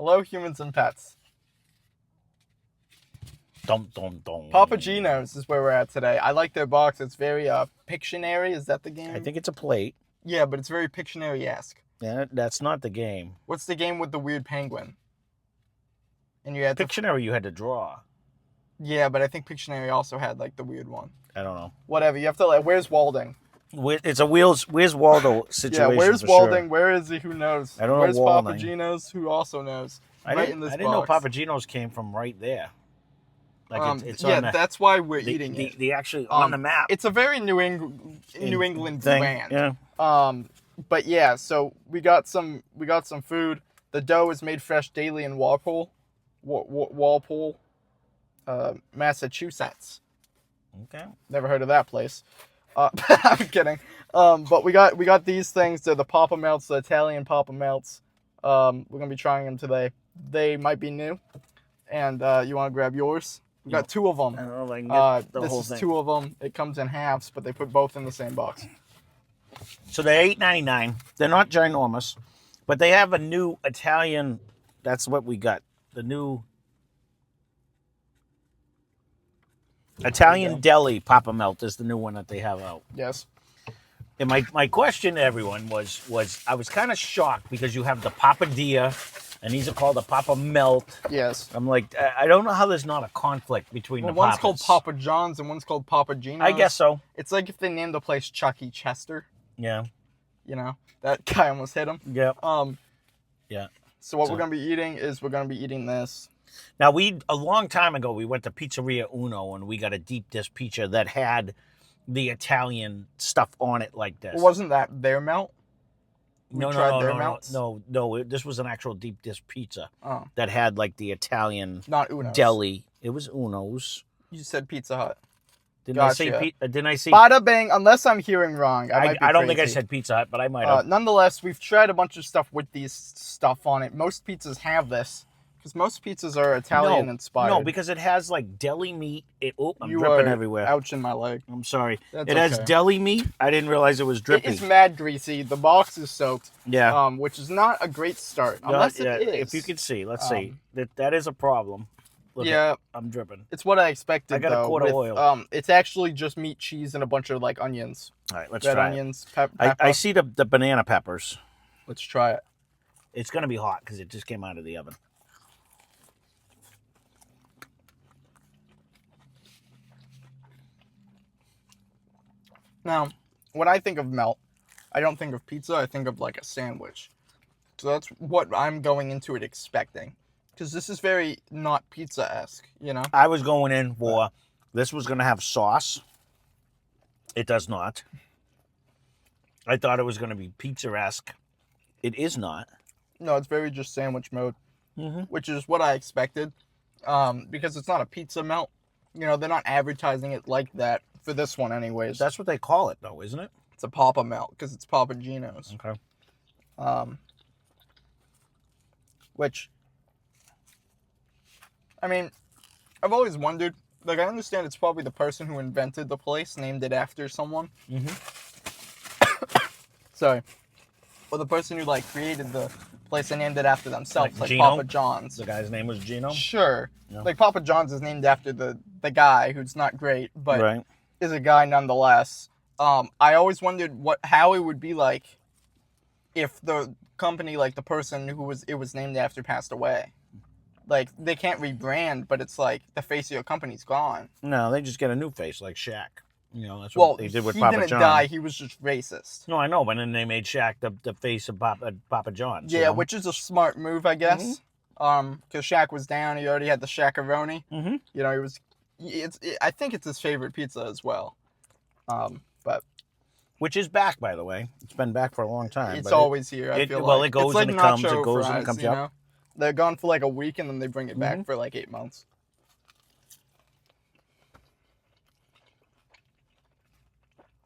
Hello, humans and pets. Dum, dum, dum. Papa Gino's is where we're at today. I like their box. It's very Pictionary. Is that the game? I think it's a plate. Yeah, but it's very Pictionary-esque. Yeah, that's not the game. What's the game with the weird penguin? And you had Pictionary you had to draw. Yeah, but I think Pictionary also had like the weird one. I don't know. Whatever. You have to like. Where's Walding? It's a Where's Waldo situation. Yeah, where's for Walding? Sure. Where is he? Who knows? I don't know. Where's Papa Walding. Gino's? Who also knows? I didn't know Papa Gino's came from right there. Like it's yeah, on the, that's why we're eating it. The actually on the map. It's a very New England thing. brand. Yeah. But yeah, so we got some food. The dough is made fresh daily in Walpole, Massachusetts. Okay. Never heard of that place. I'm kidding. But we got these things. They're the Papa Melts, the Italian Papa Melts. We're gonna be trying them today. They might be new, and you want to grab yours? We got two of them. I don't know if I can get the whole this is thing. two of them. It comes in halves, but they put both in the same box. So they're $8.99. They're not ginormous, but they have a new Italian. That's what we got. The new Italian Deli Papa Melt is the new one that they have out. Yes. And my question to everyone was I was kind of shocked because you have the Papadilla, and these are called the Papa Melt. Yes. I'm like, I don't know how there's not a conflict between the one's Papas. called Papa John's and one's called Papa Gino's. I guess so. It's like if they named the place Chucky Chester. Yeah. You know, that guy almost hit him. Yeah. Yeah. So what we're gonna be eating is this. Now a long time ago we went to Pizzeria Uno and we got a deep dish pizza that had the Italian stuff on it like this. Well, wasn't that their melt? No, this was an actual deep dish pizza that had like the Italian not Uno's. Deli. It was Uno's. You said Pizza Hut. Didn't Gotcha. I say? Bada bing. Unless I'm hearing wrong, I don't think I said Pizza Hut, but I might have. Nonetheless, we've tried a bunch of stuff with these stuff on it. Most pizzas have this because most pizzas are Italian inspired. No, because it has like deli meat. I'm you dripping are everywhere. Ouching my leg. I'm sorry. That's it has okay. deli meat. I didn't realize it was dripping. It's mad greasy. The box is soaked. Yeah. Which is not a great start. Unless it is. If you could see, let's see. That is a problem. Look I'm dripping. It's what I expected. I got a quart of oil. It's actually just meat, cheese, and a bunch of like onions. All right, let's Red try onions. it. I see the banana peppers. Let's try it. It's gonna be hot because it just came out of the oven. Now, when I think of melt, I don't think of pizza. I think of like a sandwich. So that's what I'm going into it expecting. Because this is very not pizza-esque, you know? I was going in for, this was going to have sauce. It does not. I thought it was going to be pizza-esque. It is not. No, it's very just sandwich mode, which is what I expected. Because it's not a pizza melt. You know, they're not advertising it like that for this one anyways. That's what they call it, though, isn't it? It's a Papa melt because it's Papa Gino's. Okay. Which... I mean, I've always wondered, like, I understand it's probably the person who invented the place, named it after someone. Sorry. Or the person who, like, created the place and named it after themselves, like Gino? Papa John's. The guy's name was Gino? Sure. No. Like, Papa John's is named after the guy who's not great, but Right. is a guy nonetheless. I always wondered how it would be like if the company, like, the person who it was named after passed away. Like, they can't rebrand, but it's like the face of your company's gone. No, they just get a new face, like Shaq. You know, that's what they did with Papa John. He didn't die. He was just racist. No, I know, but then they made Shaq the face of Papa John's. Yeah, you know? which is a smart move, I guess. Because Shaq was down. He already had the Shaq-a-roni. You know, he was... I think it's his favorite pizza as well. But... Which is back, by the way. It's been back for a long time. It's always here, I feel like. Well, it goes it's and like it comes. It nacho goes fries, and it comes. you know? They're gone for like a week, and then they bring it back for like 8 months.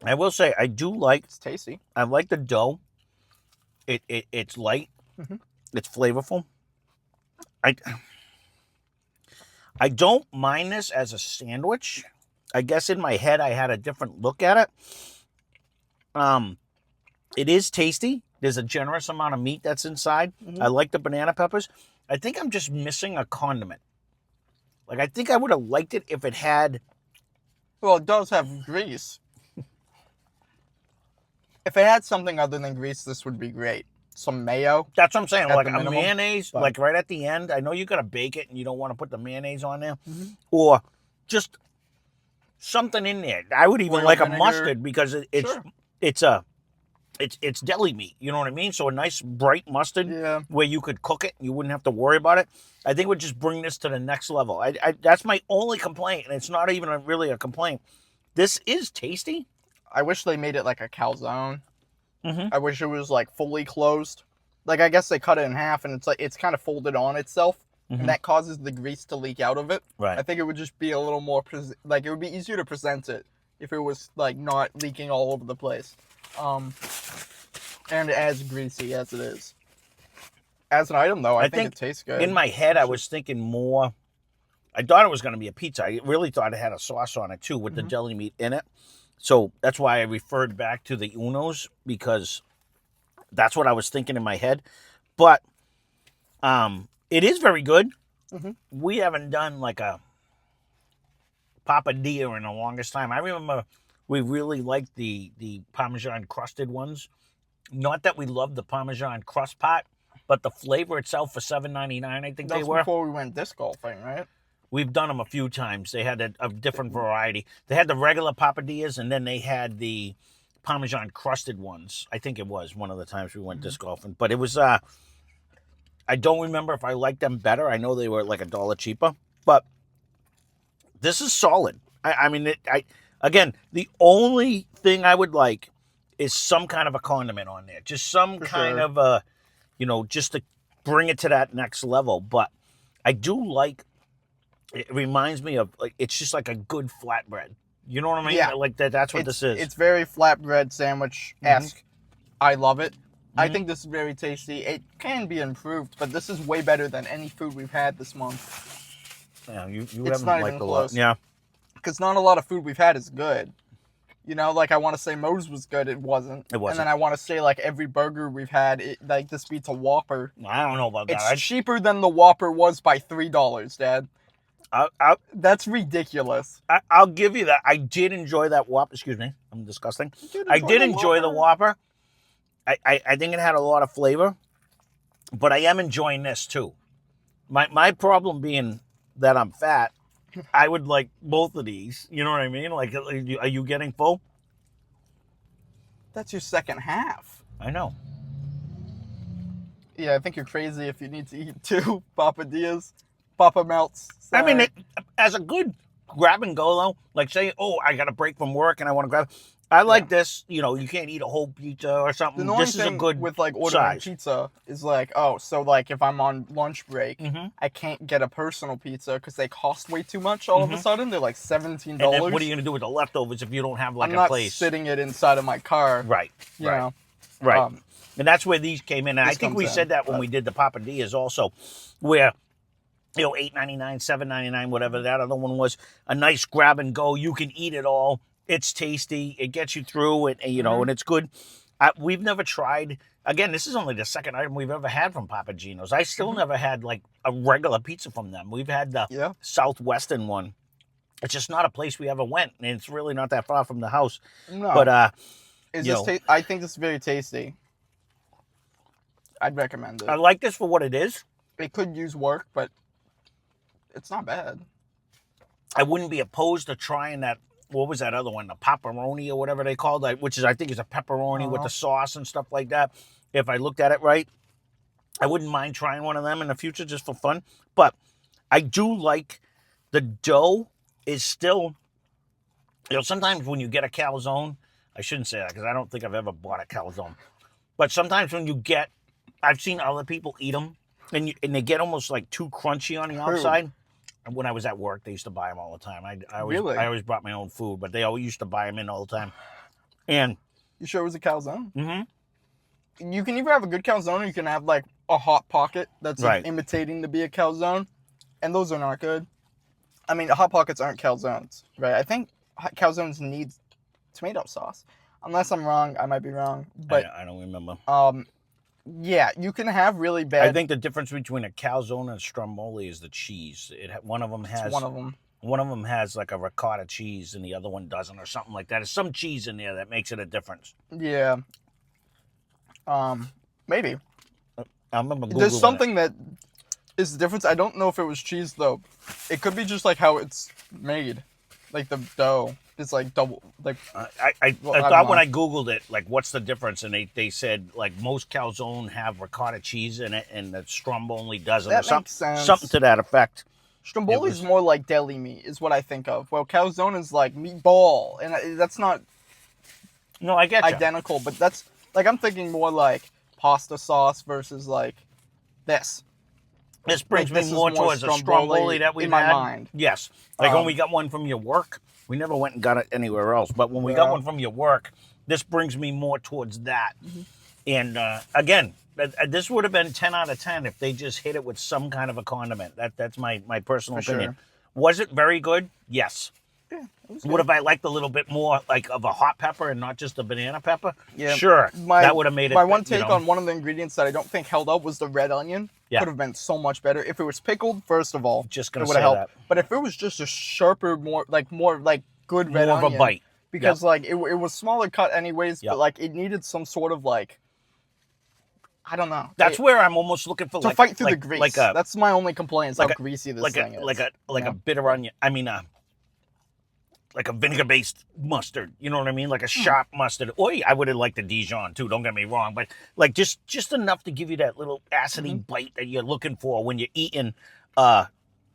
I will say, I do like... It's tasty. I like the dough. It's light. It's flavorful. I don't mind this as a sandwich. I guess in my head I had a different look at it. It is tasty. There's a generous amount of meat that's inside. Mhm. I like the banana peppers. I think I'm just missing a condiment. Like, I think I would have liked it if it had... Well, it does have grease. If it had something other than grease, this would be great. Some mayo. That's what I'm saying. At Like the a minimum, mayonnaise, but- like right at the end. I know you got to bake it and you don't want to put the mayonnaise on there. Mhm. Or just something in there. I would even Oil, like vinegar. a mustard because Sure. it's deli meat. You know what I mean? So a nice bright mustard Yeah. where you could cook it and you wouldn't have to worry about it. I think would just bring this to the next level. I that's my only complaint, and it's not even really a complaint. This is tasty. I wish they made it like a calzone. Mhm. I wish it was like fully closed. Like I guess they cut it in half and it's kind of folded on itself, Mhm. and that causes the grease to leak out of it. Right. I think it would just be a little more like it would be easier to present it if it was like not leaking all over the place, and as greasy as it is. As an item though, I think it tastes good. In my head, I was thinking more. I thought it was going to be a pizza. I really thought it had a sauce on it too, with the deli meat in it. So that's why I referred back to the Unos, because that's what I was thinking in my head. But it is very good. Mhm. We haven't done like a papadilla in the longest time. I remember we really liked the Parmesan crusted ones. Not that we loved the Parmesan crust part, but the flavor itself for $7.99, I think That's they were. before we went disc golfing, right? We've done them a few times. They had a different variety. They had the regular papadillas, and then they had the Parmesan crusted ones. I think it was one of the times we went disc golfing. But it was, I don't remember if I liked them better. I know they were like $1 cheaper. But this is solid. I mean, again, the only thing I would like is some kind of a condiment on there. Just some For kind sure. of a, just to bring it to that next level. But I do like... It reminds me of, like, it's just like a good flatbread. You know what I mean? Yeah. Like that's what this is. It's very flatbread sandwich-esque. I love it. I Mhm. think this is very tasty. It can be improved, but this is way better than any food we've had this month. Yeah, you It's haven't not liked even a lot. close. Yeah. Because not a lot of food we've had is good. You know, like I want to say Moe's was good, it wasn't. It wasn't. And then I want to say like every burger we've had, like this beats a Whopper. I don't know about that. It's cheaper than the Whopper was by $3, Dad. That's ridiculous. I'll give you that. I did enjoy that Whopper. Excuse me, I'm disgusting. I did enjoy the Whopper. I think it had a lot of flavor, but I am enjoying this too. My problem being that I'm fat, I would like both of these. You know what I mean? Like, are you getting full? That's your second half. I know. Yeah, I think you're crazy if you need to eat two papadillas. Papa melts. I mean, Sorry. as a good grab and go though, like say, oh, I got a break from work and I want to grab. I like this. You can't eat a whole pizza or something. The only This is a thing good with like ordering size. pizza is like, oh, so like if I'm on lunch break, Mhm. I can't get a personal pizza because they cost way too much. All of a sudden, they're like $17. And then what are you gonna do with the leftovers if you don't have like I'm a not place? sitting it inside of my car. Right. You right. know. Right. And that's where these came in. And I This think comes we in, said that when but- we did the papadillas also, where $8.99, $7.99, whatever that other one was, a nice grab and go. You can eat it all. It's tasty. It gets you through it, and and it's good. We've never tried. Again, this is only the second item we've ever had from Papa Gino's. I still never had like a regular pizza from them. We've had the Yeah. Southwestern one. It's just not a place we ever went, and it's really not that far from the house. No. But is you this? know. I think this is very tasty. I'd recommend it. I like this for what it is. It could use work, but it's not bad. I wouldn't be opposed to trying that. What was that other one? The pepperoni or whatever they called it, which is I think is a pepperoni with the sauce and stuff like that. If I looked at it right, I wouldn't mind trying one of them in the future just for fun. But I do like the dough is still. Sometimes when you get a calzone, I shouldn't say that because I don't think I've ever bought a calzone. But sometimes when you get, I've seen other people eat them, and they get almost like too crunchy on the outside. And when I was at work, they used to buy them all the time. I always brought my own food, but they always used to buy them in all the time. And You sure it was a calzone? mm-hmm. You can either have a good calzone or you can have like a hot pocket that's like, Right. imitating to be a calzone, and those are not good. I mean, hot pockets aren't calzones, right? I think calzones need tomato sauce. unless I'm wrong. I might be wrong, but I don't remember. yeah, you can have really bad. I think the difference between a calzone and a stromboli is the cheese. One of them has one of them. One of them has like a ricotta cheese and the other one doesn't, or something like that. There's some cheese in there that makes it a difference. Yeah. Maybe. I remember Googling There's something that is the difference. I don't know if it was cheese though. It could be just like how it's made, like the dough. It's like double. Like I thought when I Googled it, like what's the difference, and they said like most calzone have ricotta cheese in it, and the stromboli doesn't. That or makes sense. Something to that effect. Stromboli is more like deli meat, is what I think of. Well, calzone is like meatball, and that's not. No, I get you. Identical, but that's like I'm thinking more like pasta sauce versus like this. This brings me more towards a stromboli that we had. In my mind. Yes, like when we got one from your work. We never went and got it anywhere else, but when we got one from your work, this brings me more towards that. Mm-hmm. And again, this would have been 10 out of 10 if they just hit it with some kind of a condiment. That's my personal opinion. Sure. Was it very good? Yes. Yeah, would have I liked a little bit more like of a hot pepper and not just a banana pepper? Yeah. Sure. That would have made it. My one take on one of the ingredients that I don't think held up was the red onion. Yeah. Could have been so much better. If it was pickled, first of all, just gonna say that. But if it was just a sharper, more good red onion. More of a bite. Because like it was smaller cut anyways, but like it needed some sort of like, I don't know. That's where I'm almost looking for to fight through the grease. That's my only complaint is how greasy this thing is. Like a bitter onion. I mean, like a vinegar-based mustard. You know what I mean? Like a sharp mustard. Or I would have liked a Dijon too. Don't get me wrong, but like just enough to give you that little acidy bite that you're looking for when you're eating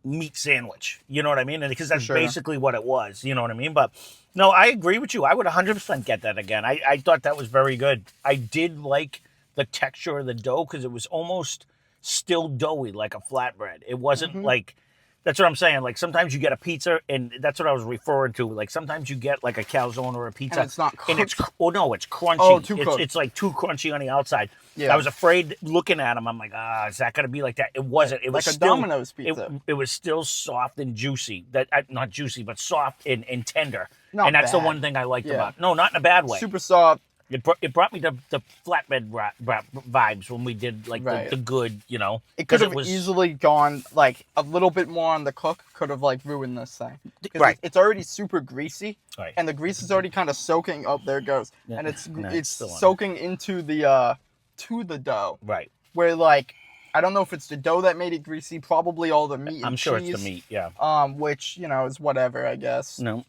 meat sandwich. You know what I mean? And because that's basically what it was. You know what I mean? But no, I agree with you. I would 100% get that again. I thought that was very good. I did like the texture of the dough because it was almost still doughy, like a flatbread. It wasn't like. That's what I'm saying. Like sometimes you get a pizza, and that's what I was referring to. Like sometimes you get like a calzone or a pizza, and it's not cooked. And it's crunchy. Oh, too cooked. It's like too crunchy on the outside. Yeah. I was afraid looking at them. I'm like, is that gonna be like that? It wasn't. It was like still, a Domino's pizza. It was still soft and juicy. Not juicy, but soft and tender. Not and that's bad. the one thing I liked about it. No, not in a bad way. Super soft. It brought me to the flatbread vibes when we did like the good, you know. It could have easily gone like a little bit more on the cook. Could have like ruined this thing. Right. It's already super greasy, right. And the grease is already kind of soaking. Oh, there it goes, and it's soaking into the to the dough. Right. Where like I don't know if it's the dough that made it greasy. Probably all the meat. I'm and sure cheese, it's the meat. Yeah. Which is whatever I guess. No.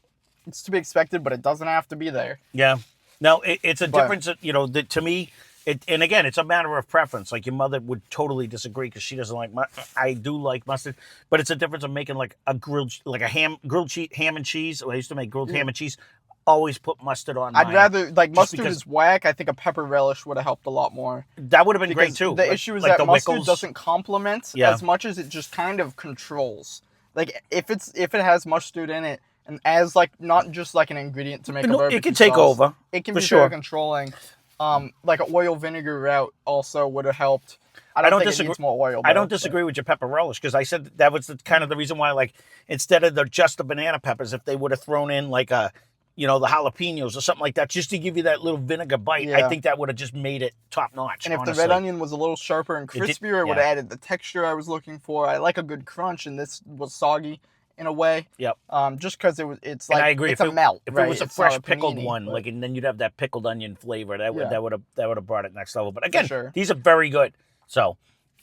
It's to be expected, but it doesn't have to be there. Yeah. No, it's a difference, to me, and again, it's a matter of preference. Like your mother would totally disagree because she doesn't like I do like mustard, but it's a difference of making like a grilled ham and cheese. I used to make grilled ham and cheese. Always put mustard on. I'd rather like mustard is whack. I think a pepper relish would have helped a lot more. That would have been great too. The issue is that mustard doesn't complement as much as it just kind of controls. Like if it has mustard in it. And as like not just like an ingredient to make a barbecue it can take sauce, over. It can be very controlling. Like an oil vinegar route also would have helped. I don't think it needs more oil. I don't disagree with your pepper relish because I said that was kind of the reason why. Like instead of just the banana peppers, if they would have thrown in like the jalapenos or something like that, just to give you that little vinegar bite, I think that would have just made it top notch. And if the red onion was a little sharper and crispier, it would have added the texture I was looking for. I like a good crunch, and this was soggy. In a way, yep. Just because it's like and I agree. It's a melt. If it was a fresh pickled one, like, and then you'd have that pickled onion flavor, that would have brought it next level. But again, these are very good. So,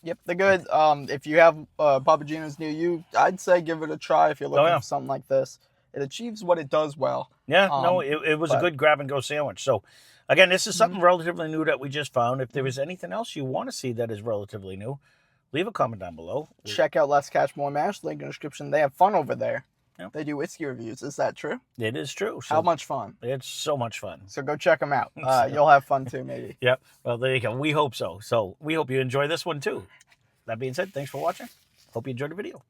yep, they're good. If you have Papa Gino's near you, I'd say give it a try if you're looking for something like this. It achieves what it does well. Yeah, it was a good grab and go sandwich. So, again, this is something relatively new that we just found. If there is anything else you want to see that is relatively new, leave a comment down below. Check out Less Catch More Mash. Link in the description. They have fun over there. Yep. They do whiskey reviews. Is that true? It is true. So how much fun? It's so much fun. So go check them out. You'll have fun too, maybe. Yep. Well, there you go. We hope so. So we hope you enjoy this one too. That being said, thanks for watching. Hope you enjoyed the video.